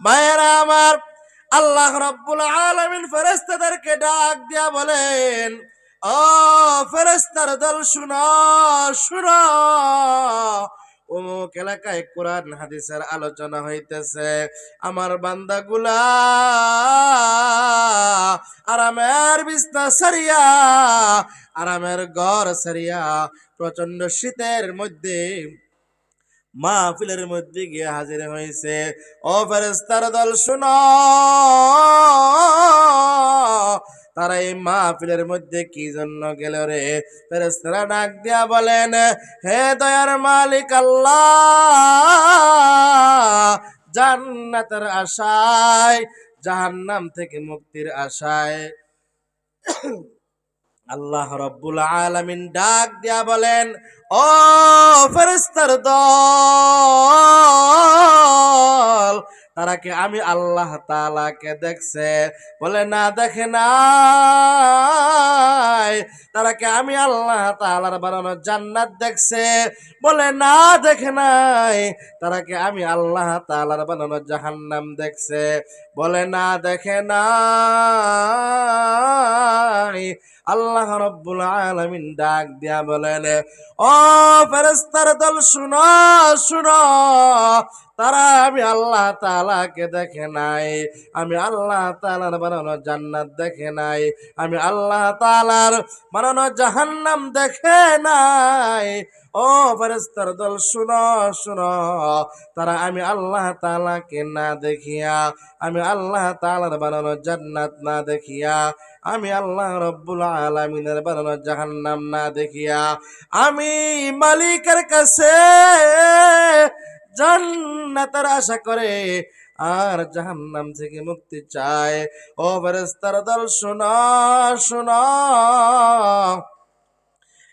মায়েরা আমার, আল্লাহ রাব্বুল আলামিন ফেরেশতাদেরকে ডাক দিয়া বলেন, ও ফেরেশতার দল শুনো, শুনো, অমুক এলাকায় কোরআন হাদিসের আলোচনা হইতেছে। আমার বান্দাগুলা আরামের বিছনা সারিয়া, আরামের ঘর সারিয়া প্রচন্ড শীতের মধ্যে মাহফিলের মধ্যে গিয়ে হাজির হয়েছে। ও ফেরেশতার দল শুনো, তারা এই মাহফিলের মধ্যে কি জন্য গেল রে? ফেরেশতারা ডাক দিয়া বলেন, হে দয়ার মালিক আল্লাহ, জান্নাতের আশায়, জাহান্নাম থেকে মুক্তির আশায়। আল্লাহ রাব্বুল আলামিন ডাক দিয়া বলেন, ও ফেরেশতার দল, তারা কি আমি আল্লাহ তাআলাকে দেখছে? বলে না, দেখে নাই। তারা কি আমি আল্লাহ তাআলার বানানো জান্নাত দেখছে? বলে না, দেখে নাই। তারা কি আমি আল্লাহ তাআলার বানানো জাহান্নাম দেখছে? বলে না, দেখে নাই। আল্লাহ রাব্বুল আলামিন ডাক দিয়া বলেন, ও ফেরেশতার দল শুনো, শুনো, তারা আমি আল্লাহ তাআলাকে দেখে নাই, আমি আল্লাহ তাআলার বানানো জান্নাত দেখে নাই, আমি আল্লাহ তাআলার বানানো জাহান্নাম দেখে নাই। ও ফেরেশতার দল শুনো, শুনো, তারা আমি আল্লাহ তাআলাকে না দেখিয়া, আমি আল্লাহ তাআলার বানানো জান্নাত না দেখিয়া, আমি আল্লাহ রাব্বুল আলামিনের বানানো জাহান্নাম না দেখিয়া, আমি মালিকের কাছে জান্নাতের আশা করে আর জাহান্নাম থেকে মুক্তি চায়। ও ফেরেশতার দল শুনো, শুনো,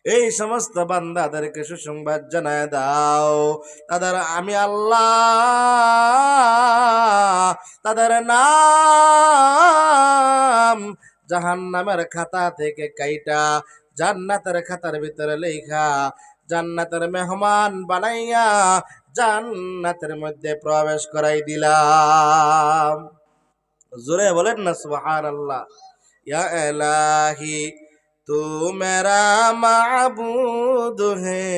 এই সমস্ত বান্দাদেরকে সুসংবাদ জানায় দাও, তাদের আমি আল্লাহ তাদের নাম জাহান্নামের খাতা থেকে কাইটা জান্নাতের খাতার ভিতরে লেখা, জান্নাতের মেহমান বানাইয়া জান্নাতের মধ্যে প্রবেশ করাই দিলাম। জোরে বলেন না সুবহানাল্লাহ। ইয়া ইলাহি तू मेरा माबूद है,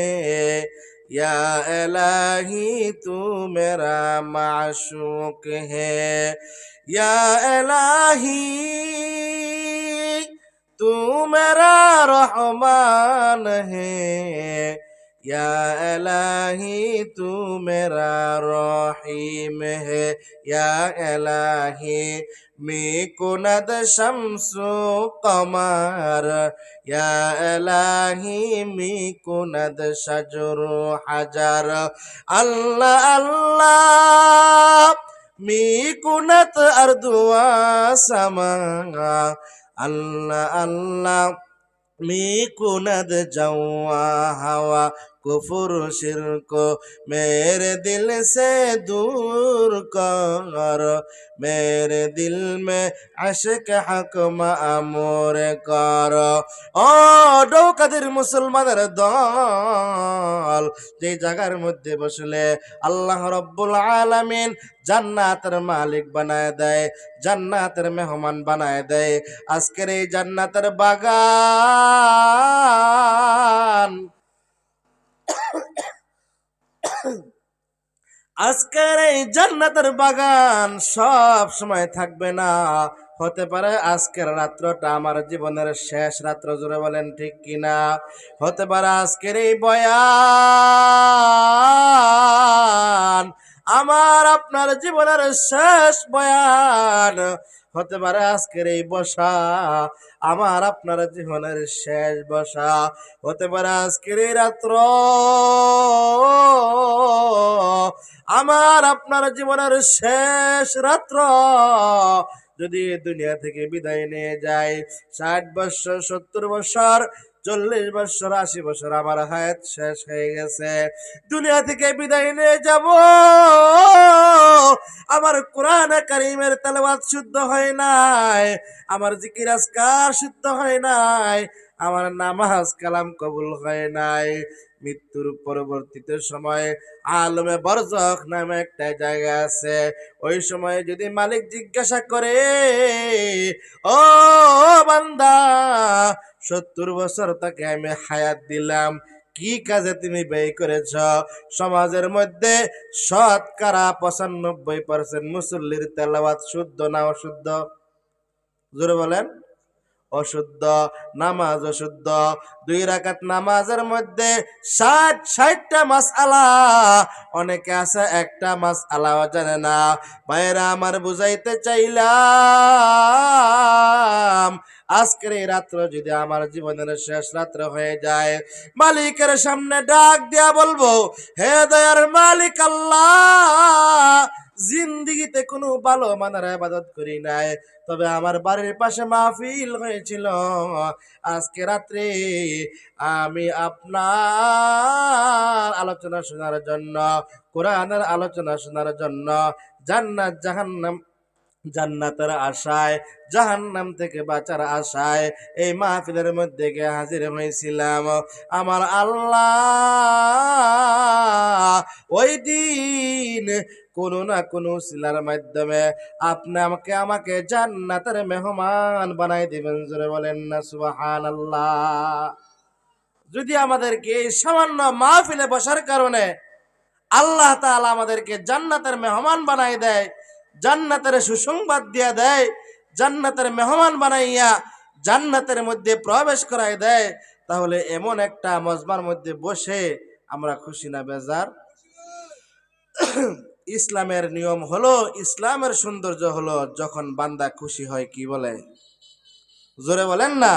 या इलाही तू मेरा माशूक है, या इलाही तू मेरा रहमान है, या इलाही तू मेरा रहीम है, या इलाही मी कुनद शम्सु कमर, या इलाही मी कुनद शजरु हजर, अल्लाह अल्लाह मी कुनत अर्दुआ समा, अल्लाह अल्लाह मी कुनद जवा हवा कुफुर शिरक मेरे दिल से दूर कर, मेरे दिल में আশিক হক মামুর কর। ও নৌকাদের মুসলমানের দল, যে জায়গার মধ্যে বসলে আল্লাহ রাব্বুল আলামিন জান্নাতের মালিক বানায় দেয়, জান্নাতের মেহমান বানায় দেয়, আজকের এই জান্নাতের বাগান, আজকের এই জান্নাতের বাগান সব সময় থাকবে না। হতে পারে আজকের রাত্রটা আমার জীবনের শেষ রাত্র, জোরে বলেন ঠিক কিনা? হতে পারে আজকের এই বয়ান আমার আপনার জীবনের শেষ বয়ান, হতে পারে আজকের এই বসা আমার আপনার জীবনের শেষ বসা, হতে পারে আজকের এই রাত্র আমার আপনার জীবনের শেষ রাত্র। যদি দুনিয়া থেকে বিদায় নিয়ে যায়, 60 বছর, 70 বছর, 40 বছর, 80 বছর আমার হায়াত শেষ হয়ে গেছে, দুনিয়া থেকে বিদায় নিয়ে যাব, আমার কোরআন কারীমের তেলাওয়াত শুদ্ধ হয় নাই, আমার জিকির আজকার শুদ্ধ হয় নাই, আমার নামাজ কালাম কবুল হয় নাই, মৃত্যুর পরবর্তীতে সময় আলমে বরজখ নামে একটা জায়গা আছে। ওই সময় যদি মালিক জিজ্ঞাসা করে, ও বান্দা, 70 বছর তাকে আমি হায়াত দিলাম, কি কাজে তুমি ব্যয় করেছ? সমাজের মধ্যে শতকরা 95% মুসল্লির তেলাওয়াত শুদ্ধ না অশুদ্ধ? জোরে বলেন। অশুদ্ধ। নামাজ অশুদ্ধ। 2 রাকাত নামাজের মধ্যে 60টা মাসআলা, অনেকে আছে একটা মাসআলাও জানে না। ভাইরা আমার, বুঝাইতে চাইলাম আজকের এই রাত্র যদি আমার জীবনের শেষ রাত্র হয়ে যায়, মালিকের সামনে ডাক দিয়া বলবো, হে দয়ার মালিক আল্লাহ, জিন্দিগিতে কোনো ভালো মানের ইবাদত করি নাই, তবে আমার বাড়ির পাশে মাহফিল হয়েছিল, আজকে রাত্রে আমি আপনার আলোচনা শোনার জন্য, কোরআনের আলোচনা শোনার জন্য, জান্নাত জাহান্নাম, জান্নাতের আশায়, জাহান্নাম থেকে বাঁচার আশায় এই মাহফিলের মধ্যে গিয়ে হাজির হয়েছিলাম। আমার আল্লাহ ওই দিন কোনো না কোনো সিলার মাধ্যমে আপনি আমাকে জান্নাতের মেহমান বানাই দিবেন। জোরে বলেন না সুবহানাল্লাহ। যদি আমাদেরকে এই সামান্য মাহফিলে বসার কারণে আল্লাহ তাআলা আমাদেরকে জান্নাতের মেহমান বানাই দেয়, জান্নাতের সুসংবাদ দিয়ে দেয়, জান্নাতের মেহমান বানাইয়া জান্নাতের মধ্যে প্রবেশ করাই দেয়, তাহলে এমন একটা মজমার মধ্যে বসে আমরা খুশি না বেজার? ইসলামের নিয়ম হলো, ইসলামের সৌন্দর্য হলো যখন বান্দা খুশি হয়, কি বলে? জোরে বলেন না।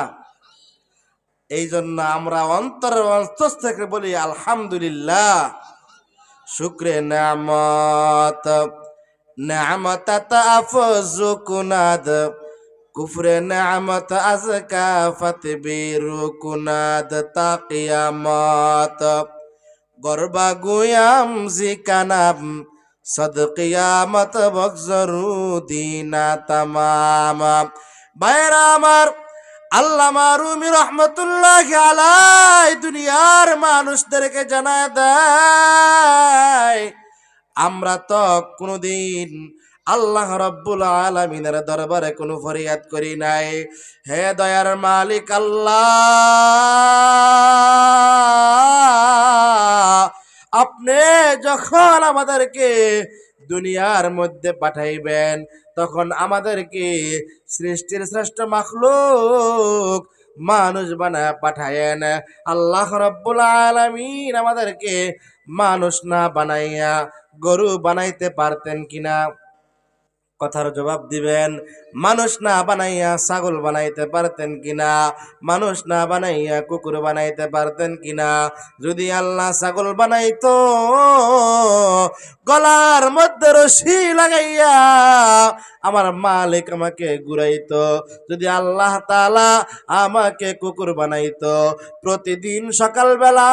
এই জন্য আমরা অন্তরের অন্তঃ থেকে বলি আলহামদুলিল্লাহ। শুকরে নেয়ামত, নেয়ামত তাফজু কুনাদ, কুফরে নেয়ামত আজকা ফতবিরু কুনাদ তাকিয়ামত, গরবা গুয়াম জিকানাম সদকিয়ামত বগজরু দিনা তামাম। ভাইরা আমার, আল্লামা রুমি রহমতুল্লাহি আলাইহি দুনিয়ার মানুষদেরকে জানায় দেয়, আমরা তো কোনোদিন আল্লাহ রাব্বুল আলামিনের দরবারে কোনো ফরিয়াদ করি নাই। হে দয়ার মালিক আল্লাহ, আপনি যখন আমাদেরকে দুনিয়ার মধ্যে পাঠাইবেন, তখন আমাদেরকে সৃষ্টির শ্রেষ্ঠ মাখলুক মানুষ বানায় পাঠায়েন। আল্লাহ রাব্বুল আলামিন আমাদেরকে মানুষ না বানাইয়া গরু বানাইতে পারতেন কিনা? কথার জবাব দিবেন। মানুষ না বানাইয়া ছাগল বানাইতে পারতেন কিনা? মানুষ না বানাইয়া কুকুর বানাইতে পারতেন কিনা? যদি আল্লাহ ছাগল বানাইতো, গলার মধ্যে রশি লাগাইয়া আমার মালিক আমাকে ঘুরাইতো। যদি আল্লাহ তাআলা আমাকে কুকুর বানাইতো, প্রতিদিন সকালবেলা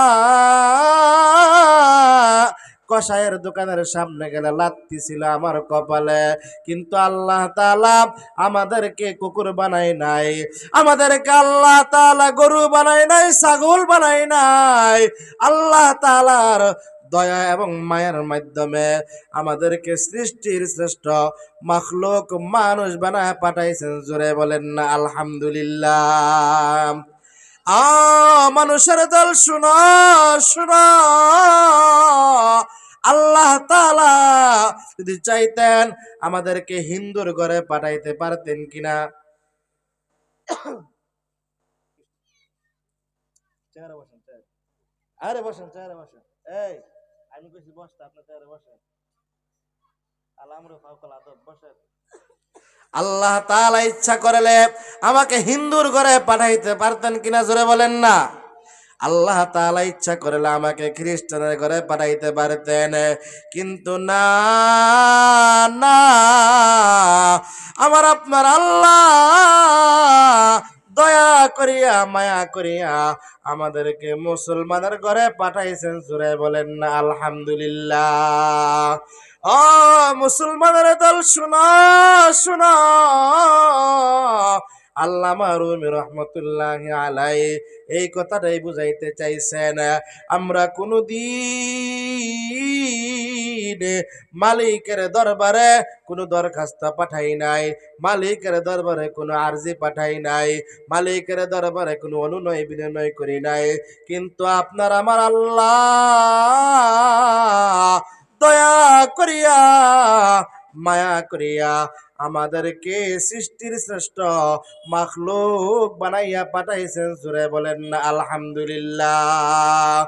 কসাইয়ের দোকানের সামনে গেলে লাত্তি ছিল আমার কপালে। কিন্তু আল্লাহ তাআলা আমাদেরকে কুকুর বানায় নাই, আমাদেরকে আল্লাহ তাআলা গরু বানায় নাই, ছাগল বানায় নাই। আল্লাহ তাআলার দয়া এবং মায়ের মাধ্যমে আমাদেরকে সৃষ্টির শ্রেষ্ঠ মাখলুক মানুষ বানায় পাঠাইছেন। জোরে বলেন না আলহামদুলিল্লাহ। মানুষের দল, শুনো শুনো, আল্লাহ তাআলা যদি চাইতেন আমাদেরকে হিন্দুর ঘরে পাঠাইতে পারতেন কিনা? চেয়ারে বসেন, আরে বসেন, চেয়ারে বসেন। এই আমি কইছি বসতে, আপনি চেয়ারে বসেন। আলামরু ফাওকাল আদব, বসেন। আল্লাহ তাআলা ইচ্ছা করলে আমাকে হিন্দুর ঘরে পাঠাইতে পারতেন কিনা? জোরে বলেন না। আল্লাহ তাআলা ইচ্ছা করলে আমাকে খ্রিস্টানের ঘরে পাঠাইতে পারতেন, কিন্তু না না, আমার আপনার আল্লাহ দয়া করিয়া মায়া করিয়া আমাদেরকে মুসলমানের ঘরে পাঠাইছেন। জোরে বলেন না আলহামদুলিল্লাহ। ও মুসলমানের দল, শুনো শুনো, আল্লামা রুমি রহমতুল্লাহি আলাইহি এই কথাটাই বুঝাইতে চাইছেন। আমরা কোনদিন মালিকের দরবারে কোনো দরখাস্ত পাঠাই নাই, মালিকের দরবারে কোনো আরজি পাঠাই নাই, মালিকের দরবারে কোনো অনুনয় বিনয় করি নাই। কিন্তু আপনার আমার আল্লাহ দয়া করিয়া মায়া করিয়া আমাদেরকে সৃষ্টির শ্রেষ্ঠ মাখলুক বানাইয়া পাঠাইছেন। জোরে বলেন না আলহামদুলিল্লাহ।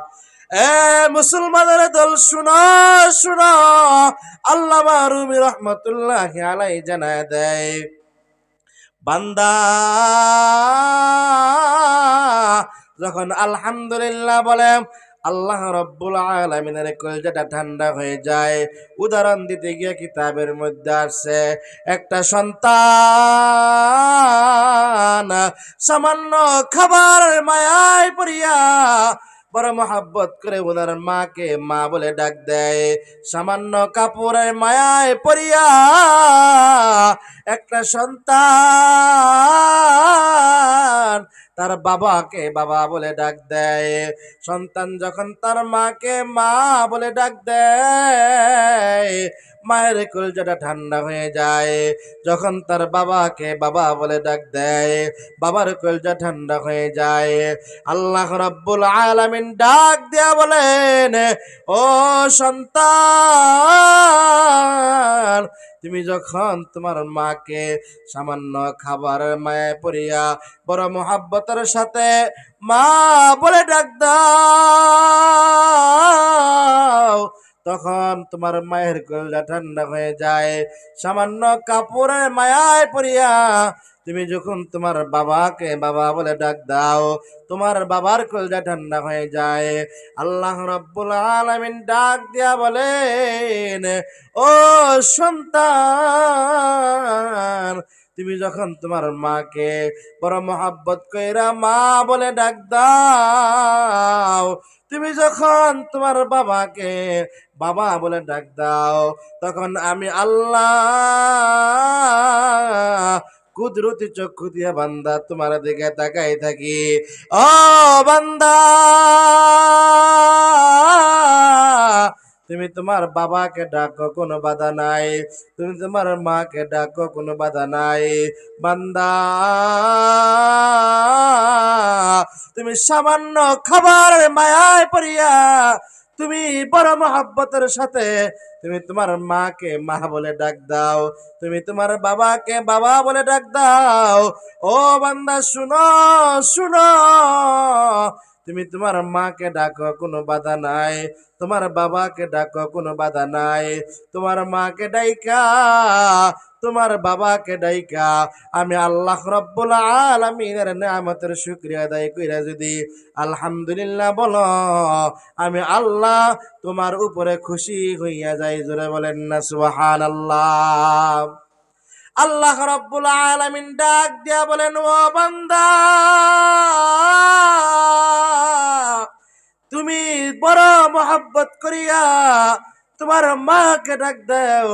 এ মুসলমানের দল শুনো শুনো, আল্লামা রুমি রহমতুল্লাহি আলাইহি জানায় দেয়, বান্দা যখন আলহামদুলিল্লাহ বলে আল্লাহ রব্বুল আলামিনের কলিজাটা ঠান্ডা হয়ে যায়। উদাহরণ দিতে গিয়ে কিতাবের মধ্যে আসছে, একটা সন্তান সামান্য খাবার মায়ায় পড়িয়া বড় মহাব্বত করে ওনার মাকে মা বলে ডাক দেয়। সামান্য কাপড়ের মায়ায় পড়িয়া একটা সন্তান তার বাবাকে বাবা বলে ডাক দেয়। সন্তান যখন তার মাকে মা বলে ডাক দেয়, মায়ের কলিজাটা ঠান্ডা হয়ে যায়। যখন তার বাবাকে বাবা বলে ডাক দেয়, বাবার কলিজা ঠান্ডা হয়ে যায়। আল্লাহ রাব্বুল আলামিন ডাক দেয়া বলেন, ও সন্তান, তুমি যখন তোমার মাকে সামান্য খাবার মায়ায় পড়িয়া বড় মোহাব্বতের সাথে মা বলে ডাক দাও, তখন তোমার মায়ের কলিজা ঠান্ডা হয়ে যায়। সামান্য কাপড়ের মায়ায় পড়িয়া তুমি যখন তোমার বাবাকে বাবা বলে ডাক দাও, তোমার বাবার কলিজা ঠান্ডা হয়ে যায়। আল্লাহ রাব্বুল আলামিন ডাক দিয়া বলেন, ও সন্তান, তুমি যখন তোমার মাকে বড় মহাব্বত কইরা মা বলে ডাক দাও, তুমি যখন তোমার বাবাকে বাবা বলে ডাক দাও, তখন আমি আল্লাহ কুদরতি চক্ষু দিয়া বান্দা তোমার দিকে তাকাই থাকি। ও বান্দা, তুমি তোমার বাবাকে ডাকো, কোনো বাধা নাই। তুমি তোমার মাকে ডাকো, কোনো বাধা নাই। বান্দা, তুমি সামান্য খাবার মায়ায় পড়িয়া তুমি বড় মহব্বতের সাথে তুমি তোমার মাকে মা বলে ডাক দাও, তুমি তোমার বাবাকে বাবা বলে ডাক দাও। ও বান্দা শুনো শুনো, তুমি তোমার মাকে ডাকো, কোনো বাধা নাই। তোমার বাবাকে ডাকো, কোনো বাধা নাই। তোমার মাকে ডাইকা তোমার বাবাকে ডাইকা আমি আল্লাহ রাব্বুল আলামিনের নিয়ামতের শুকরিয়া আদায় কইরা যদি আলহামদুলিল্লাহ বলো, আমি আল্লাহ তোমার উপরে খুশি হইয়া যাই। জোরে বলেন না সুবহানাল্লাহ। আল্লাহ রাব্বুল আলামিন ডাক দিয়া বলেন, ও বান্দা, তুমি বড় মহব্বত করিয়া তোমার মাকে ডাক দাও।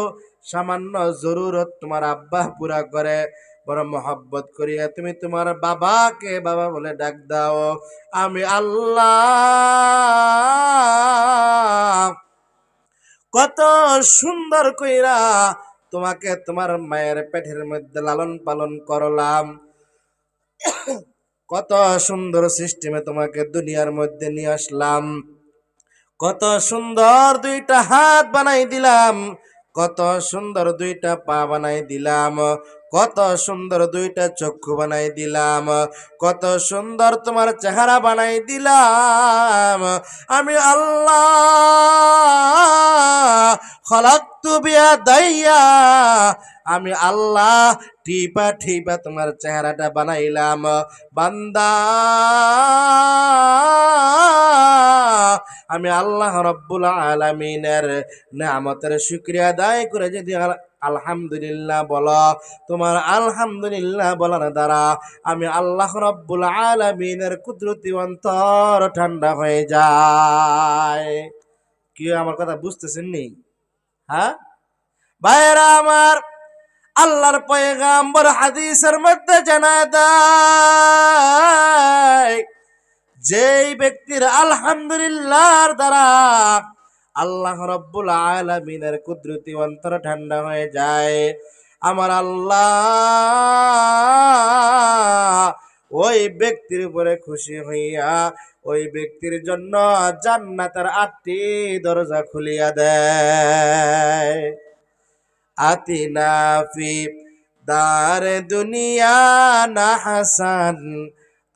সামান্য জরুরত তোমার আব্বা পুরা করে বড় মহব্বত করিয়া তুমি তোমার বাবাকে বাবা বলে ডাক দাও। আমি আল্লাহ কত সুন্দর কইরা তোমাকে তোমার মায়ের পেটের মধ্যে লালন পালন করলাম, কত সুন্দর সিস্টেমে তোমাকে দুনিয়ার মধ্যে নিয়ে আসলাম, কত সুন্দর দুইটা হাত বানাই দিলাম, কত সুন্দর দুইটা পা বানাই দিলাম, কত সুন্দর দুইটা চক্ষু বানাই দিলাম, কত সুন্দর তোমার চেহারা বানাই দিলাম। আমি আল্লাহ খলাকতু বিয়াদাইয়া, আমি আল্লাহ টিপা টিপা তোমার চেহারাটা বানাইলাম। বান্দা, আমি আল্লাহ রাব্বুল আলামিনের নিয়ামতের শুকরিয়া আদায় করে যদি আলহামদুলিল্লাহ বলো, তোমার আলহামদুলিল্লাহ বলার দ্বারা আমি আল্লাহ রাব্বুল আলামিনের কুদরতি অন্তর ঠান্ডা হয়ে যায়। কি আমার কথা বুঝতেছেন নি? হ্যাঁ ভাইরা আমার, আল্লাহর পয়গাম্বর হাদিসের মধ্যে জানায় দেয়, যেই ব্যক্তির আলহামদুলিল্লাহর দ্বারা আল্লাহ রাব্বুল আলামিনের কুদরতি অন্তর ঠান্ডা হয়ে যায়, আমার আল্লাহ ওই ব্যক্তির উপরে খুশি হইয়া ওই ব্যক্তির জন্য জান্নাতের 8টি দরজা খুলিয়া দেয়। আতিনা ফি দার দুনিয়া না হাসান,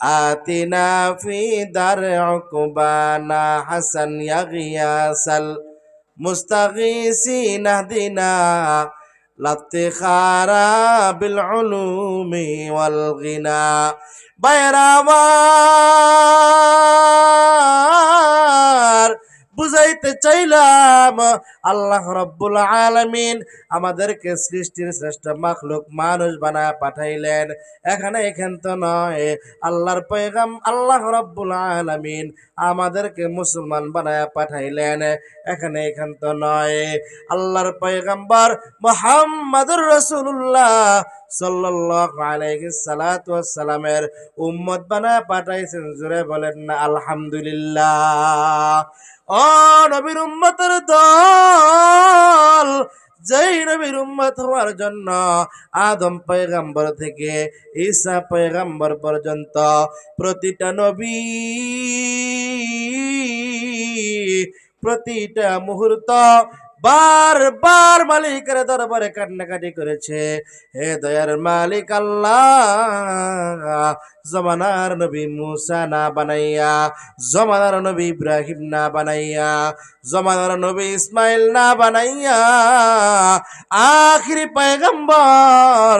আতিনা ফি দার উকবা না হাসান, ইয়া গিয়াসাল মুস্তাগীসিন আহদিনা লাফতিখারা বিল উলুমি ওয়াল গিনা। বাইরামার বুঝাইতে চাইলাম আল্লাহ রাব্বুল আলামিন আমাদেরকে সৃষ্টির শ্রেষ্ঠ মাখলুক মানুষ বানায় পাঠাইলেন। এখান তো নয়, আল্লাহর পয়গাম আল্লাহ রাব্বুল আলামিন আমাদেরকে মুসলমান বানায় পাঠাইলেন। এখান তো নয়, আল্লাহর পয়গাম্বর মুহাম্মদুর রাসূলুল্লাহ সাল্লাল্লাহু আলাইহি সাল্লাতু ওয়াসসালামের উম্মত বানায় পাঠাইছেন। জোরে বলেন না আলহামদুলিল্লাহ। ও নবীর উম্মতের দল, যেই নবীর উম্মত হওয়ার জন্য আদম পয়গাম্বর থেকে ঈসা পয়গাম্বর পর্যন্ত প্রতিটা নবী প্রতিটা মুহূর্ত বারবার মালিকের দরবারে কান্নাকাটি করেছে, হে দয়ার মালিক আল্লাহ, জমানার নবী মুসা না বানাইয়া, জমানার নবী ইব্রাহিম না বানাইয়া, জমানার নবী ইসমাইল না বানাইয়া আখিরি পয়গম্বর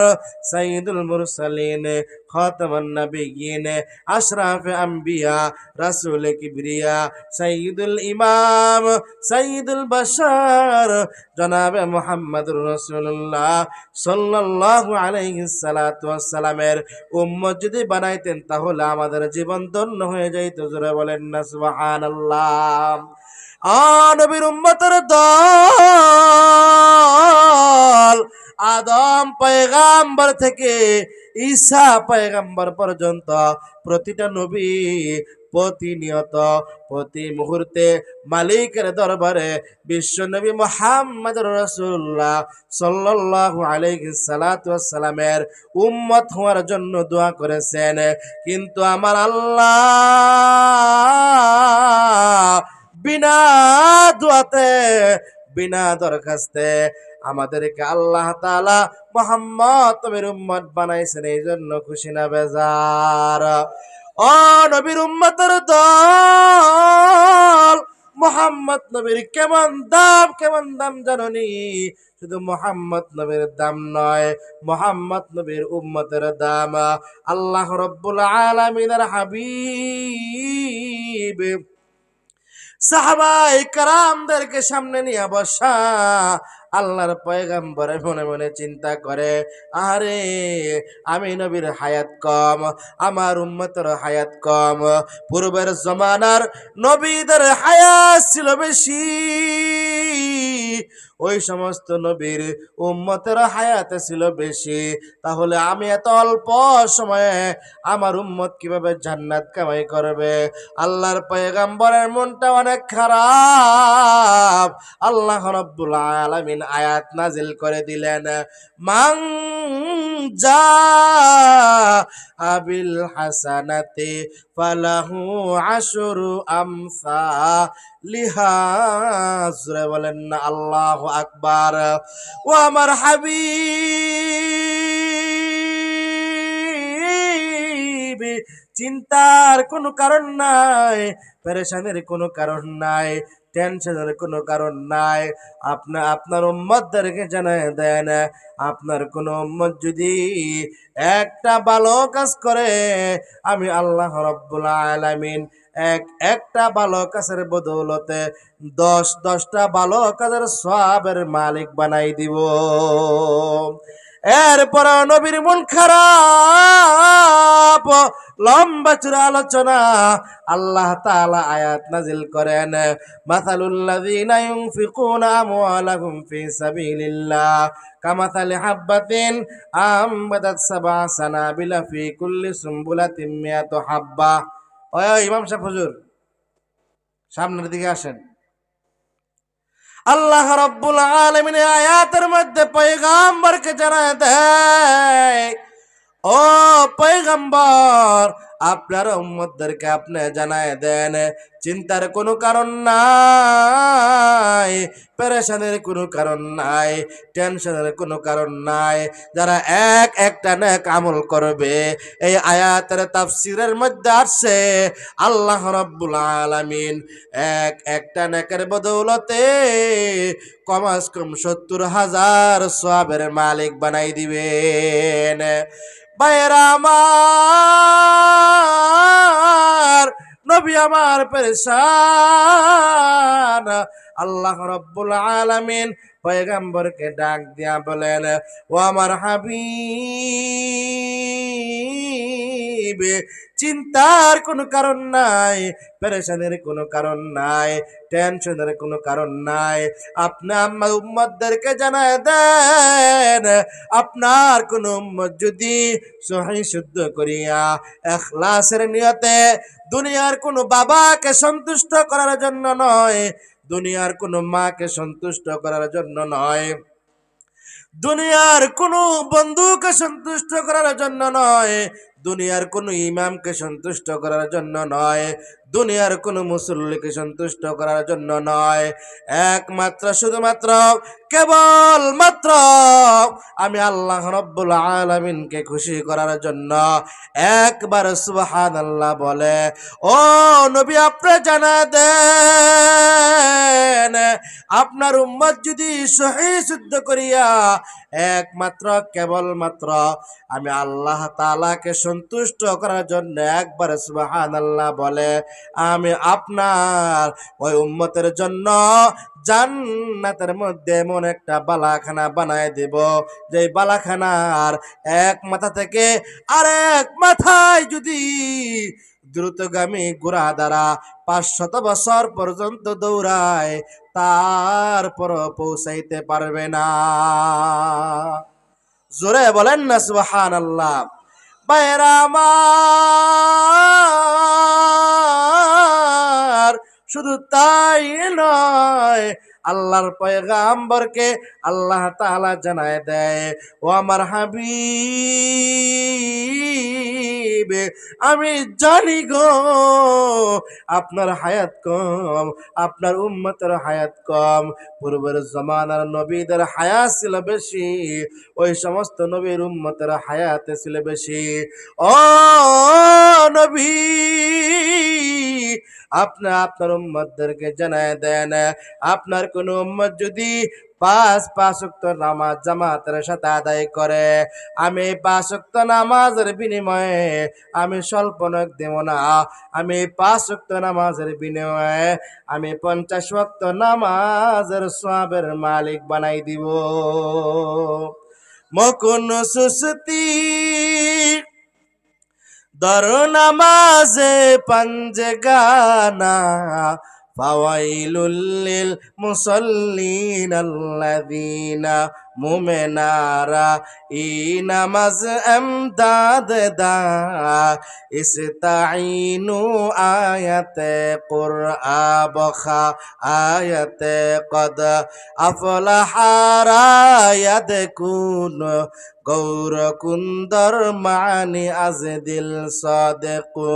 সাইয়্যিদুল মুরসালিন খাতামুন নবিয়্যিন আশরাফে আম্বিয়া রাসূল কিবরিয়া সাইয়্যিদুল ইমাম সাইয়্যিদুল বাশার জনাবে মুহাম্মদুর রাসূলুল্লাহ সাল্লাল্লাহু আলাইহি সাল্লাতু ওয়াসসালামের উম্মত যদি বানাইতেন তাহলে আমাদের জীবন ধন্য হয়ে যাইত। জোরে বলেন না সুবহানাল্লাহ। নবীর উম্মতের দল আদম পয়গাম্বর থেকে ঈসা পয়গাম্বর পর্যন্ত প্রতিটা নবী প্রতিনিয়ত প্রতি মুহূর্তে মালিকের দরবারে বিশ্ব নবী মুহাম্মদুর রাসূলুল্লাহ সাল্লাল্লাহু আলাইহি সাল্লাতু ওয়াসসালামের উম্মত হওয়ার জন্য দোয়া করেছেন। কিন্তু আমার আল্লাহ বিনা দোয়াতে বিনা দরখাস্তে আমাদেরকে আল্লাহ তাআলা মুহাম্মদ নবীর উম্মত বানাইছেন, এই জন্য খুশি না বেজার? ও নবীর উম্মতের দল, মুহাম্মদ নবীর কেমন দাম জাননি? শুধু মুহাম্মদ নবীর দাম নয়, মুহাম্মদ নবীর উম্মতের দাম। আল্লাহ রাব্বুল আলামিনের হাবিব সাহাবায়ে কেরামদেরকে সামনে নিয়ে বসা আল্লাহর পয়গম্বর মনে মনে চিন্তা করে, আরে আমি নবীর হায়াত কম, আমার উম্মতের হায়াত কম। পূর্বের জমানার নবীদের হায়াত ছিল বেশি, ওই সমস্ত নবীর উম্মতের হায়াত ছিল বেশি। তাহলে আমি এত অল্প সময়ে আমার উম্মত কিভাবে জান্নাত কামাই করবে? আল্লাহর পয়গম্বরের মনটা অনেক খারাপ। আল্লাহ রাব্বুল আলামিন আয়াত নাজিল করে দিলেন, মান জা আবিল হাসানাতি ফালাহু আশরু আমসালিহা। সূরা বলেন না আল্লাহু আকবার। ও আমার হাবিব, চিন্তার কোনো কারণ নাই, পেরেশানির কোনো কারণ নাই, টেনশনের কোনো কারণ নাই। আপনার উম্মতদেরকে জানায় দেন, আপনার কোন উম্মত যদি একটা ভালো কাজ করে, আমি আল্লাহ রাব্বুল আলামিন একটা ভালো কাজের বদৌলতে 10টা ভালো কাজের সওয়াবের মালিক বানাই দিব। এরপর নবীর মন খারাপ, লম্বা চূড়া আলোচনা। আল্লাহ তাআলা আয়াত নাজিল করেন, মাসালুল্লাযীনা ইউনফিকুনা আমওয়ালাহুম ফি সাবিলিল্লাহ কামাসালি হাব্বাতিন আমবাতাত সাবআ সানাবিলা ফি কুল্লি সুমবুলাতিন মিয়াতু হাব্বা। ওই ইমাম সাহেব হুজুর, সামনের দিকে আসেন। আল্লাহ রাব্বুল আলামিন আয়াতের মধ্যে পয়গম্বরকে জানায় দেয়, ও পয়গম্বর, আপনার উম্মতদেরকে আপনি জানায় দেন, চিন্তার কোনো কারণ নাই, পেরেশানির কোনো কারণ নাই, টেনশনের কোনো কারণ নাই। যারা একটা নেক আমল করবে, এই আয়াতের তাফসীরের মধ্যে আসছে আল্লাহ রাব্বুল আলামিন একটা নেকের বদৌলতে কমাস কম ৭০,০০০ সওয়াবের মালিক বানাই দিবেন। ভাইরা আমার, নবী আমার পেরেশান। আল্লাহ রাব্বুল আলামিন পয়গম্বরকে ডাক দিয়া বলেন, ও আমার হাবিব, চিন্তার কোনো কারণ নাই, পেরেশানির কোনো কারণ নাই, টেনশনের কোনো কারণ নাই। আপনি আমার উম্মতদেরকে জানায় দেন, আপনার কোন উম্মত যদি সহি শুদ্ধ করিয়া ইখলাসের নিয়তে দুনিয়ার কোনো বাবাকে সন্তুষ্ট করার জন্য নয়, দুনিয়ার কোনো মাকে সন্তুষ্ট করার জন্য নয়, দুনিয়ার কোনো বন্ধুকে সন্তুষ্ট করার জন্য নয়, দুনিয়ার কোনো ইমামকে সন্তুষ্ট করার জন্য নয়, দুনিয়ার কোনো মুসল্লিকে সন্তুষ্ট করার জন্য নয়, একমাত্র শুধুমাত্র কেবল মাত্র আমি আল্লাহ রাব্বুল আলামিনকে খুশি করার জন্য একবার সুবহানাল্লাহ বলে, ও নবী আপনি জানা দেন, আপনার উম্মত যদি সহি শুদ্ধ করিয়া একমাত্র কেবলমাত্র আমি আল্লাহ তাআলাকে সন্তুষ্ট করার জন্য একবার সুবহানাল্লাহ বলে, আমি আপনার ওই উম্মতের জন্য জান্নাতের মধ্যে এমন একটা বালাখানা বানায় দেব, যে বালাখানার এক মাথা থেকে আরেক মাথায় যদি দ্রুতগামী ঘোড়া দ্বারা ৫০০ বছর পর্যন্ত দৌড়ায়, তারপর পৌঁছাইতে পারবে না। জোরে বলেন না সুবহানাল্লাহ। ভাইরা আমার, শুধু তাই নয়, আল্লাহর পয়গাম্বরকে আল্লাহ তাআলা জানায় দেয়, ও আমার হাবিব, আমি জানি গো আপনার হায়াত কম, আপনার উম্মতের হায়াত কম, পূর্বের জমানার নবীদের হায়াত ছিল বেশি, ওই সমস্ত নবীর উম্মতের হায়াত ছিল বেশি। ও নবী, আপনি আপনার উম্মতদেরকে জানায় দেন, আপনার কোন উম্মত যদি পাঁচ ওয়াক্ত নামাজ জামাতের সাথে আদায় করে, আমি ৫ ওয়াক্ত নামাজের বিনিময়ে আমি স্বল্প নক দেব না, আমি ৫ ওয়াক্ত নামাজের বিনিময়ে আমি ৫০ ওয়াক্ত নামাজের সওয়াবের মালিক বানাই দিব। মকুন সুস্তি দর নামাজে পাঞ্জে গানা, ফাওয়াইলুল লিল মুসাল্লিন আল্লাযীনা মুমিনারা ই নামাজ আমদাদ দা ইস্তাঈনু আয়াতে কুরআ বখা আয়াতে কদ আফলাহা রায়াদকুন গৌর কুন্দর মানি আজ দিল সাদেকু।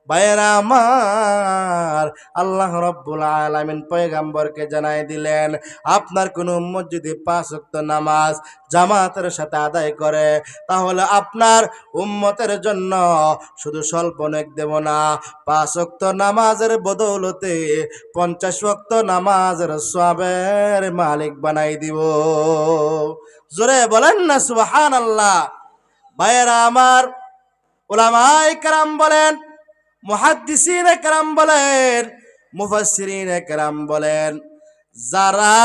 ভাইরা আমার, আল্লাহ রাব্বুল আলামিন পয়গম্বরকে জানাই দিলেন, আপনার কোন উম্মত যদি ৫ ওয়াক্ত নামাজ জামাতের সাথে আদায় করে, তাহলে আপনার উম্মতের জন্য শুধু স্বল্প নেক দেব না, ৫ ওয়াক্ত নামাজের বদৌলতে ৫০ ওয়াক্ত নামাজের সওয়াবের মালিক বানাই দিব। জোরে বলেন না সুবহানাল্লাহ। ভাইয়েরা আমার, উলামায়ে কেরাম বলেন, মুহাদ্দিসিনে কেরাম বলেন, মুফাসসিরিনে কেরাম বলেন, যারা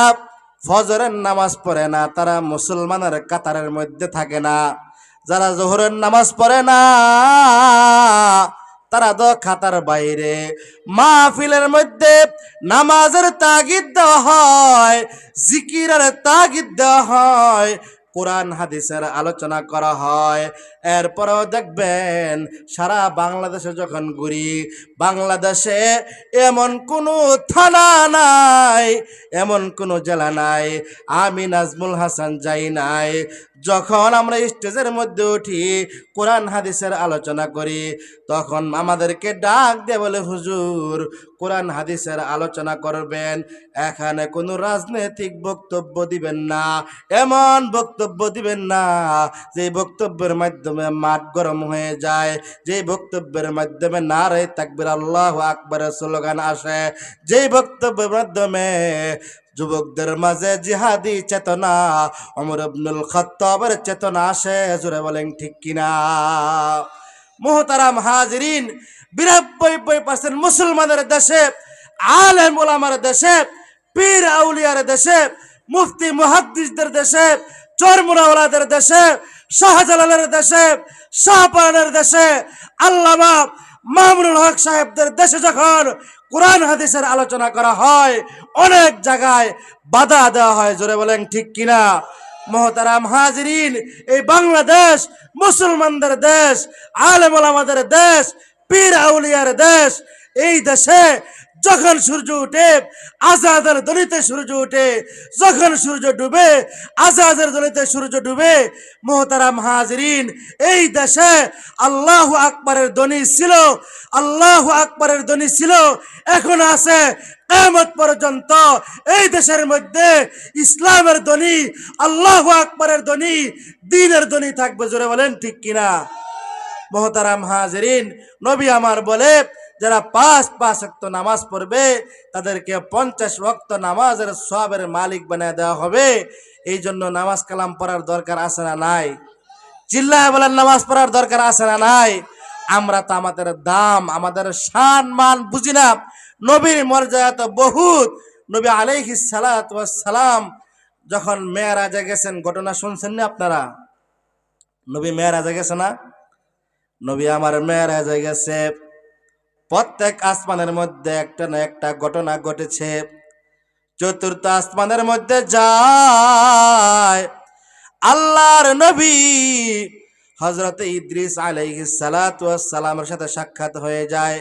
ফজরের নামাজ পড়ে না, তারা মুসলমানের কাতারের মধ্যে থাকে না। যারা জোহরের নামাজ পড়ে না, তারা তো খাতার বাইরে। মাহফিলের মধ্যে নামাজের তাগিদ দেওয়া হয়, জিকিরের তাগিদ দেওয়া হয়, কোরআন হাদিসের আলোচনা করা হয়। এরপরেও দেখবেন সারা বাংলাদেশে যখন ঘুরি, বাংলাদেশে এমন কোনো থানা নাই, এমন কোনো জেলা নাই আমি নাজমুল হাসান যাই নাই। যখন আমরা স্টেজের মধ্যে উঠি, কোরআন হাদিসের আলোচনা করি, তখন আমাদেরকে ডাক দিয়ে বলে, হুজুর কোরআন হাদিসের আলোচনা করবেন, এখানে কোনো রাজনৈতিক বক্তব্য দিবেন না, এমন বক্তব্য দিবেন না যে বক্তব্যের মাধ্যমে মাঠ গরম হয়ে যায়, যে বক্তব্যের মাধ্যমে নারে তাকবীর আল্লাহু আকবারের স্লোগান আসে, যে বক্তব্যের মাধ্যমে যুবকদের মাঝে জিহাদি চেতনা, ওমর ইবনুল খাত্তাবের চেতনা আসে। জোরে বলেন ঠিক কিনা? মুহতারাম হাজিরিন, ৯২% মুসলমানের দেশে, আলেম ওলামার দেশে, পীর আউলিয়ার দেশে, মুফতি মুহাদ্দিসদের দেশে, চরমুনাওয়ালাদের দেশে, শাহজালালের দেশে, শাহপানের দেশে, আল্লামা মামুনুল হক সাহেবদের দেশে যখন কোরআন হাদিসের আলোচনা করা হয়, অনেক জায়গায় বাধা দেওয়া হয়। জোরে বলেন ঠিক কিনা? মুহতারাম হাজিরিন, এই বাংলাদেশ মুসলমানদের দেশ, আলেম ওলামাদের দেশ, পীর আউলিয়ার দেশ। এই দেশে যখন সূর্য উঠে আজাদের দলিতে সূর্য উঠে, যখন সূর্য ডুবে আজাদের দলিতে সূর্য ডুবে। মুহতারাম হাজিরিন, এই দেশে আল্লাহু আকবারের ধ্বনি ছিল, আল্লাহু আকবারের ধ্বনি ছিল, এখন আছে। কিয়ামত পর্যন্ত এই দেশের মধ্যে ইসলামের ধ্বনি, আল্লাহু আকবারের ধ্বনি, দ্বীনের ধ্বনি থাকবে। জোরে বলেন ঠিক কিনা? মুহতারাম হাজিরিন, নবী আমার বলে, যারা ৫ ওয়াক্ত নামাজ পড়বে তাদেরকে ৫০ ওয়াক্ত নামাজের সওয়াবের মালিক বানিয়ে দেওয়া হবে। এই জন্য নামাজ কালাম পড়ার দরকার আছে না নাই? চিল্লায় বলেন, নামাজ পড়ার দরকার আছে না নাই? আমরা তো আমাদের দাম, আমাদের শান মান বুঝি না। নবীর মর্যাদা তো বহুত। নবী আলাইহিস সালাতু ওয়াস সালাম যখন মেরাজে গেছেন, ঘটনা শুনছেন না আপনারা? নবী মেরাজে গেছে না? নবী আমার মেরাজে গেছে, প্রত্যেক আসমানের মধ্যে একটা না একটা ঘটনা ঘটেছে। চতুর্থ আসমানের মধ্যে যায়, আল্লাহর নবী হযরত ইদ্রিস আলাইহিস সালাতু ওয়াস সালামের সাথে সাক্ষাৎ হয়ে যায়।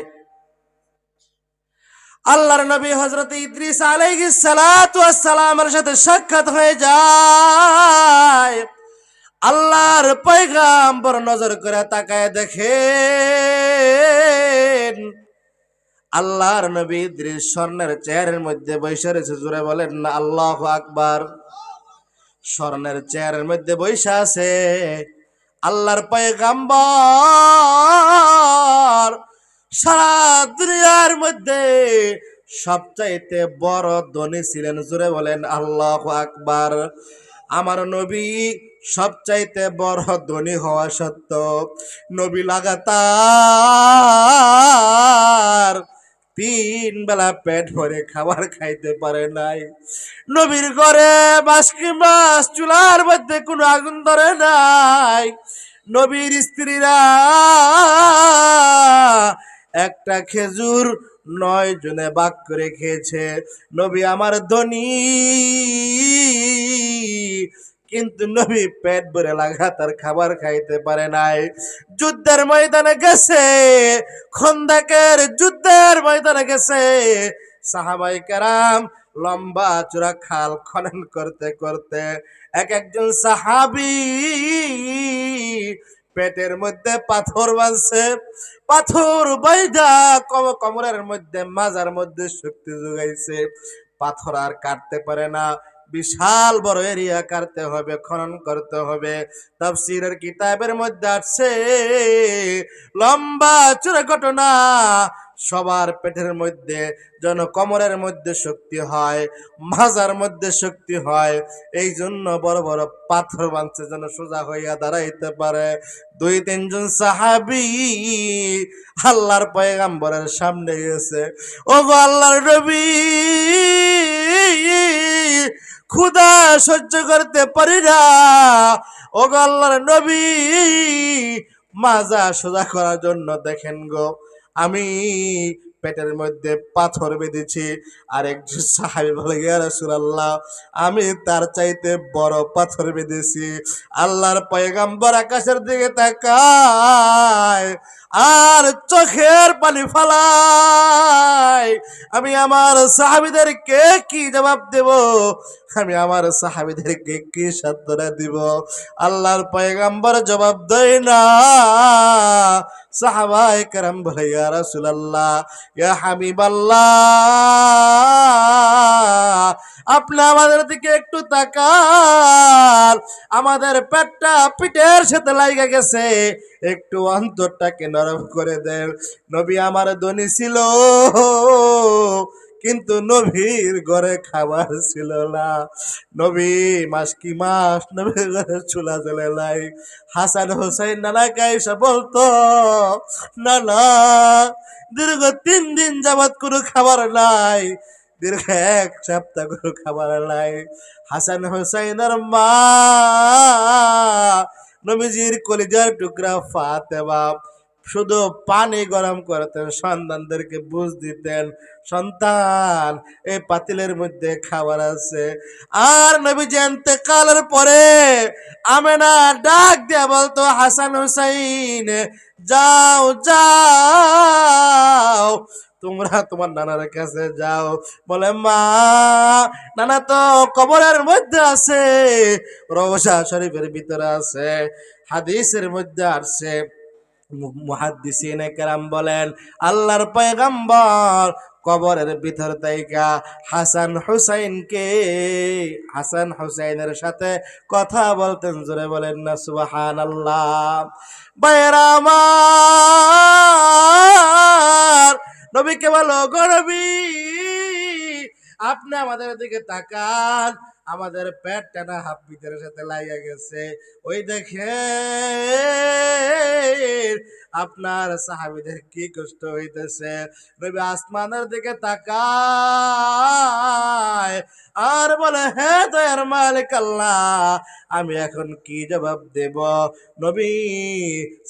আল্লাহর নবী হযরত ইদ্রিস আলাইহিস সালাতু ওয়াস সালামের সাথে সাক্ষাৎ হয়ে যায়। আল্লাহর পয়গাম্বর নজর করে তাকায় দেখেন, আল্লাহর নবী ইদ্রিস স্বর্ণের চেয়ারের মধ্যে বসে রয়েছে। জোরে বলেন না আল্লাহু আকবার। স্বর্ণের চেয়ারের মধ্যে বসে আছে আল্লাহর পয়গাম্বর। সারা দুনিয়ার মধ্যে সবচাইতে বড় ধনী ছিলেন। জোরে বলেন আল্লাহু আকবার। আমার নবী সবচাইতে বড় ধনী হওয়া সত্ত্বেও নবী লাগাতার 3 বেলা পেট ভরে খাবার খাইতে পারে নাই। নবীর ঘরে বাসকি মাছ চুলার মধ্যে কোনো আগুন ধরে নাই। নবীর স্ত্রীরা একটা খেজুর 9 জনে ভাগ করে খেয়েছে। নবী আমার ধনী, কিন্তু নবী পেট ভরে লাগাতার খাবার খাইতে পারে নাই। যুদ্ধের ময়দানে গেছে, খন্দকের যুদ্ধের ময়দানে গেছে। সাহাবায়ে কেরাম লম্বা চূড়া খাল খনন করতে করতে একজন সাহাবী পেটের মধ্যে পাথর বাঁধছে। পাথর বাইদা কোমরের মধ্যে মাজার মধ্যে শক্তি যোগাইছে। পাথর আর কাটতে পারে না, বিশাল বড় এরিয়া কাটতে হবে, খনন করতে হবে। তাফসীরের কিতাবের মধ্যে আছে লম্বা চূড়া ঘটনা। সবার পেটের মধ্যে যেন কোমরের মধ্যে শক্তি হয়, মাজার মধ্যে শক্তি হয়, এই জন্য বড় বড় পাথর বাঁধছে যেন সোজা হইয়া দাঁড়াইতে পারে। দুই তিনজন সাহাবী আল্লাহর পয়গম্বরের সামনে গেছে, ও গো আল্লাহর নবী, ক্ষুধা সহ্য করতে পারি না, ও গো আল্লাহর নবী, মাজা সোজা করার জন্য দেখেন গো আমি পেটের মধ্যে পাথর বেঁধেছি। আরেকজন সাহাবী বলে, ইয়া রাসূলুল্লাহ, আমি তার চাইতে বড় পাথর বেঁধেছি। আল্লাহর পয়গম্বর আকাশের দিকে তাকায় আর চোখের পানি ফালায়। আমি আমার সাহাবীদেরকে কি জবাব দেব? আমি আমার সাহাবীদেরকে কি সান্ত্বনা দিব? আল্লাহর পয়গম্বর জবাব দেয় না। সাহাবায়ে কেরাম বলে, ইয়া রাসূলুল্লাহ, ইয়া হাবিবাল্লাহ, আপনি আমাদের দিকে একটু তাকান, আমাদের পেটটা পিঠের সাথে লাগা গেছে, একটু অন্তরটাকে নরম করে দেন। নবী আমার ধনী ছিল, কিন্তু নবীর ঘরে খাবার ছিল না। নবী মাস কি মাস নবীর ঘরে চুলা জ্বলে নাই। হাসান হোসেন নানাকে এসে বলতো, নানা, দীর্ঘ 3 দিন যাবৎ কোনো খাবার নাই, দীর্ঘ 1 সপ্তাহ কোনো খাবার নাই। হাসান হোসেনের মা নবীজির কলিজার টুকরা ফাতেমা শুধু পানি গরম করতেন, সন্তানদেরকে বুঝ দিতেন, সন্তান এই পাতিলের মধ্যে খাবার আছে। আর নবীজি ইন্তেকালের পরে আমেনা ডাক দিয়া বলতো, হাসান হুসাইন, যাও যাও, তোমরা তোমার নানার কাছে যাও। বলে, মা, নানা তো কবরের মধ্যে আছে, রওজা শরীফের ভিতরে আছে। হাদিসের মধ্যে আসছে, মুহাদ্দিসিনে কেরাম বলেন, আল্লাহর পয়গম্বর কবরের ভিতর থেকে হাসান হুসাইনের সাথে কথা বলতেন। জোরে বলেন না সুবহানাল্লাহ। ভাইয়েরা আমার, নবীকে বলো, গো নবী, আপনি আমাদের দিকে তাকান, আমাদের পেট টানা হাত ভিতরের সাথে লাইয়া গেছে, ওই দেখে আপনার সাহাবীদের কি কষ্ট হইতেছে। নবী আসমানের দিকে তাকায় আর বলে, হে দয়ার মালিক আল্লাহ, আমি এখন কি জবাব দেব? নবী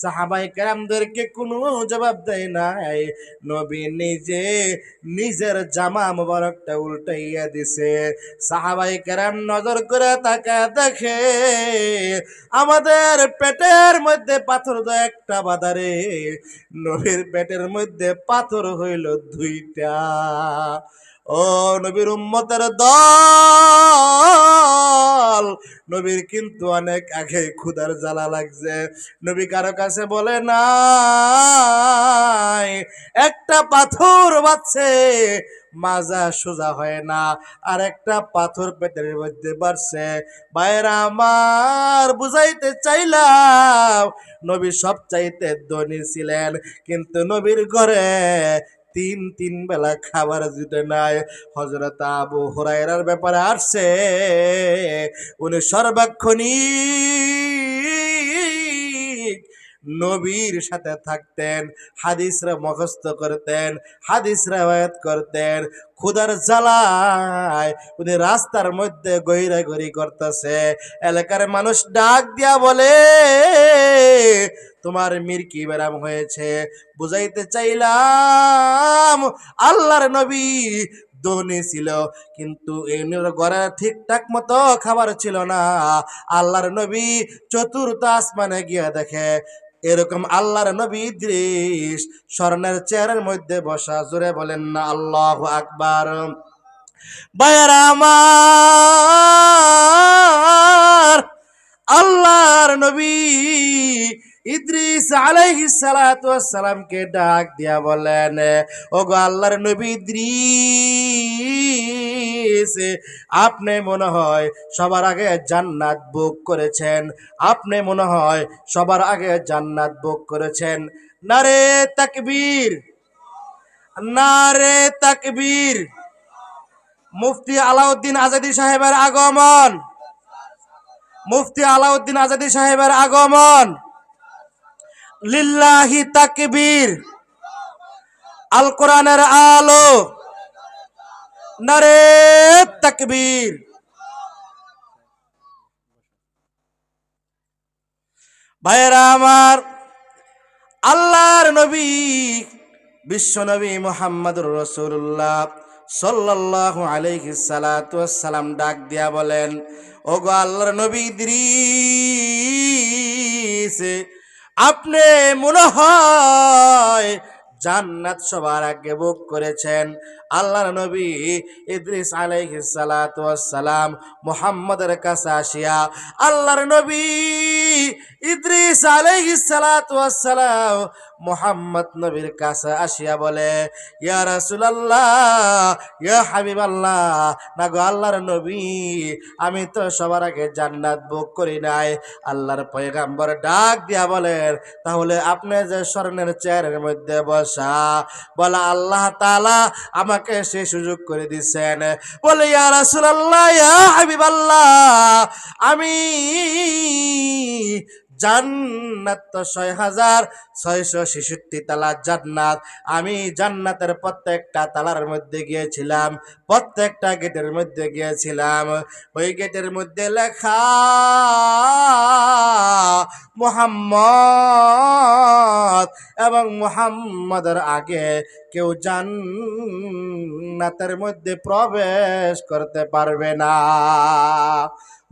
সাহাবায়ে কেরামদেরকে কোনো জবাব দেয় নাই। নবী নিজে নিজের জামা মোবারকটা উল্টাইয়া দিছে। সাহাবায়ে কেরাম নজর করে তাকায় দেখে আমাদের পেটের মধ্যে পাথর তো একটা বাঁধারে, নবীর পেটের মধ্যে পাথর হইল 2টা। ও নবীর উম্মতের দল, নবীর কিন্তু অনেক আগে ক্ষুধার জ্বালা লাগছে। নবী কারো কাছে বলে নাই, একটা পাথর বাজছে, মাজা সোজা হয় না, আর একটা পাথর পেটের মধ্যে বাড়ছে। ভাইরা আমার, বুঝাইতে চাইলাম নবী সব চাইতে ধনী ছিলেন, কিন্তু নবীর ঘরে 3 বেলা খাবার জুটে নাই। হযরত আবু হুরায়রার ব্যাপারে আসছে, উনি সর্বক্ষণিক নবীর সাথে থাকতেন, হাদিসরা মুখস্থ করতেন, হাদিস রিওয়ায়াত করতেন। ক্ষুধার জ্বালায় উনি রাস্তার মধ্যে গৈরাগৈরি করতেছে। এলাকার মানুষ ডাক দিয়া বলে, তোমার মির্কি ব্যারাম হয়েছে। বুঝাইতে চাইলাম আল্লাহর নবী ধনী ছিল, কিন্তু এই ঘরে ঠিকঠাক মতো খাবার ছিল না। আল্লাহর নবী চতুর্থ আসমানে গিয়ে দেখে এরকম আল্লাহর নবী ইদ্রিস স্বর্ণের চেয়ারের মধ্যে বসা। জোরে বলেন না আল্লাহু আকবার। ভাইয়েরা আমার, আল্লাহর নবী ইদ্রিস আলাইহিস সালাতু ওয়াস সালামকে ডাক দিয়া বলেন, ওগো আল্লাহর নবী ইদ্রিস, আপনি মনে হয় সবার আগে জান্নাত ভোগ করেছেন, আপনি মনে হয় সবার আগে জান্নাত ভোগ করেছেন। নারে তাকবীর, নারে তাকবীর। মুফতি আলাউদ্দিন আজাদী সাহেবের আগমন, মুফতি আলাউদ্দিন আজাদী সাহেবের আগমন। লিল্লাহি তাকবীর। আল কোরআনের আলো, নারে তাকবীর। ভাইয়েরা আমার, আল্লাহর নবী বিশ্ব নবী মুহাম্মদুর রাসূলুল্লাহ সাল্লাল্লাহু আলাইহি সাল্লাতু ওয়াসসালাম ডাক দিয়া বলেন, ওগো আল্লাহর নবী ইদ্রিস, আপনি মনে হয় জান্নাত সবার আগে ভোগ করেছেন। আল্লাহর নবী ইদ্রিস আলাইহিস সালাতু ওয়াস সালাম মুহাম্মদের কাছে আসিয়া আল্লাহর নবী ইদ্রিস আলাইহিস সালাতু ওয়াস সালাম মুহাম্মদ নবীর কাছে আসিয়া বলে, ইয়া রাসূলুল্লাহ, ইয়া হাবিবাল্লাহ, না গো আল্লাহর নবী, আমি তো সবার আগে জান্নাত ভোগ করি নাই। আল্লাহর পয়গম্বর ডাক দিয়া বলেন, তাহলে আপনি যে স্বর্ণের চেয়ারের মধ্যে বসা, বলা আল্লাহ তাআলা আমাকে সে সুযোগ করে দিচ্ছেন। বলে, ইয়া রাসূলুল্লাহ, ইয়া হাবিবাল্লাহ, আমি জান্নাত তো ৬,৬৬৬ তালা জান্নাত, আমি জান্নাতের প্রত্যেকটা তালার মধ্যে গিয়েছিলাম, প্রত্যেকটা গেটের মধ্যে গিয়েছিলাম। ওই গেটের মধ্যে লেখা মুহাম্মদ, এবং মুহাম্মদের আগে কেউ জান্নাতের মধ্যে প্রবেশ করতে পারবে না।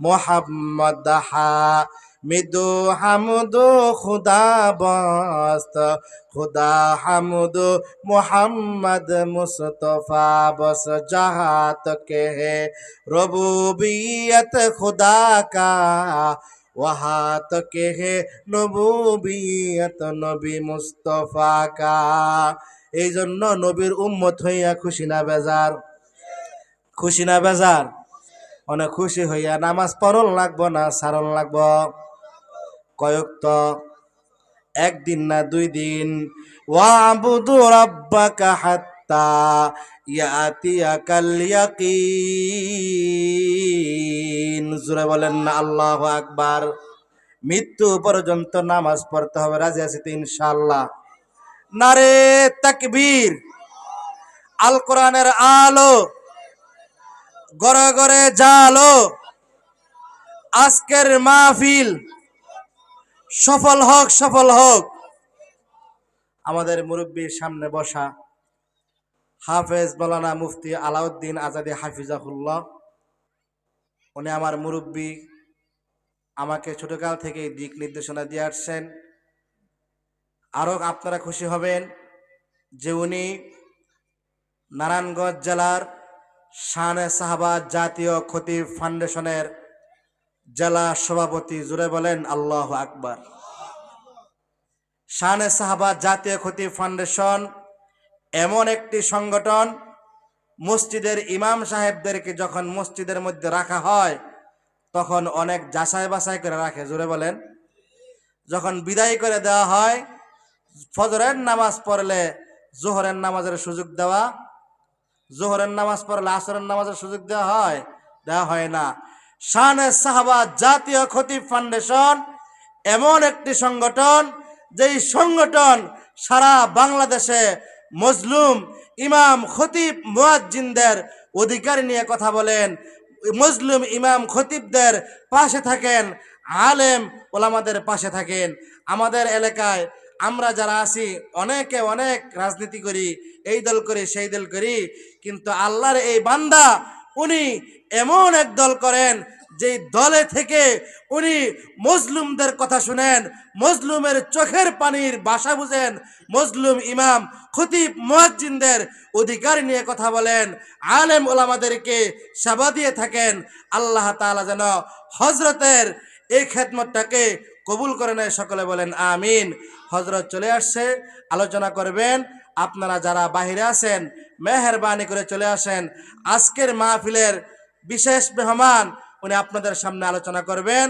মুহাম্মদ মিদু হামদু খুদা বস্ত, খুদা হামদু মুহাম্মদ মুস্তফা বস, জাহাত কে হে রবুবিয়ত খুদা কা, वहाँ तक है নবুবিয়ত নবী মুস্তফা কা। এই জন্য নবীর উম্মত হইয়া খুশি না বেজার? খুশি না বেজার? অনেক খুশি হইয়া নামাজ পড়ন লাগবো না সারণ লাগবো? কয়ক্ত? একদিন না 2 দিন। ওয়াবুদু রাব্বাকা হাত্তা ইয়াতিয়াকাল ইয়াকিন। জোরে বলেন না আল্লাহু আকবার। মৃত্যু পর্যন্ত নামাজ পড়তে হবে। রাজি আছি তো ইনশাআল্লাহ? নারে তাকবীর। আল কোরআনের আলো ঘরে ঘরে জালো। আজকের মাহফিল সফল হোক, সফল হোক। আমাদের মুরব্বীর সামনে বসা হাফেজ মাওলানা মুফতি আলাউদ্দিন আজাদী হাফিজাহুল্লাহ, উনি আমার মুরব্বী, আমাকে ছোটকাল থেকে দিক নির্দেশনা দিয়ে আসছেন। আরও আপনারা খুশি হবেন যে উনি নারায়ণগঞ্জ জেলার শানে সাহাবা জাতীয় খতিব ফাউন্ডেশনের জেলা সভাপতি। জুড়ে বলেন আল্লাহু আকবার। শানে সাহাবা জাতীয় খতিব ফাউন্ডেশন এমন একটি সংগঠন, মসজিদের ইমাম সাহেবদেরকে যখন মসজিদের মধ্যে রাখা হয় তখন অনেক যাচাই বাছাই করে রাখে। জোরে বলেন। যখন বিদায় করে দেওয়া হয়, ফজরের নামাজ পড়লে জোহরের নামাজের সুযোগ দেওয়া, জোহরের নামাজ পড়লে আসরের নামাজের সুযোগ দেওয়া হয়? দেওয়া হয় না। শানে সাহাবা জাতীয় খতিব ফাউন্ডেশন এমন একটি সংগঠন, যেই সংগঠন সারা বাংলাদেশে মজলুম ইমাম খতিব মুয়াজ্জিনদের অধিকার নিয়ে কথা বলেন, মজলুম ইমাম খতিবদের পাশে থাকেন, আলেম ওলামাদের পাশে থাকেন। আমাদের এলাকায় আমরা যারা আছি অনেকে অনেক রাজনীতি করি, এই দল করি সেই দল করি, কিন্তু আল্লাহর এই বান্দা উনি এমন এক দল করেন যেই দলে থেকে উনি মজলুমদের কথা শুনেন, মজলুমের চোখের পানির ভাষা বুঝেন, মজলুম ইমাম খতিব মুয়াজ্জিনদের অধিকার নিয়ে কথা বলেন, আলেম ওলামাদেরকে সেবা দিয়ে থাকেন। আল্লাহ তাআলা যেন হযরতের এই খেদমতটাকে কবুল করে নেয়। সকলে বলেন আমিন। হযরত চলে আসছে, আলোচনা করবেন। আপনারা যারা বাহিরে আছেন মেহেরবানি করে চলে আসেন। আজকের মাহফিলের বিশেষ মেহমান, উনি আপনাদের সামনে আলোচনা করবেন।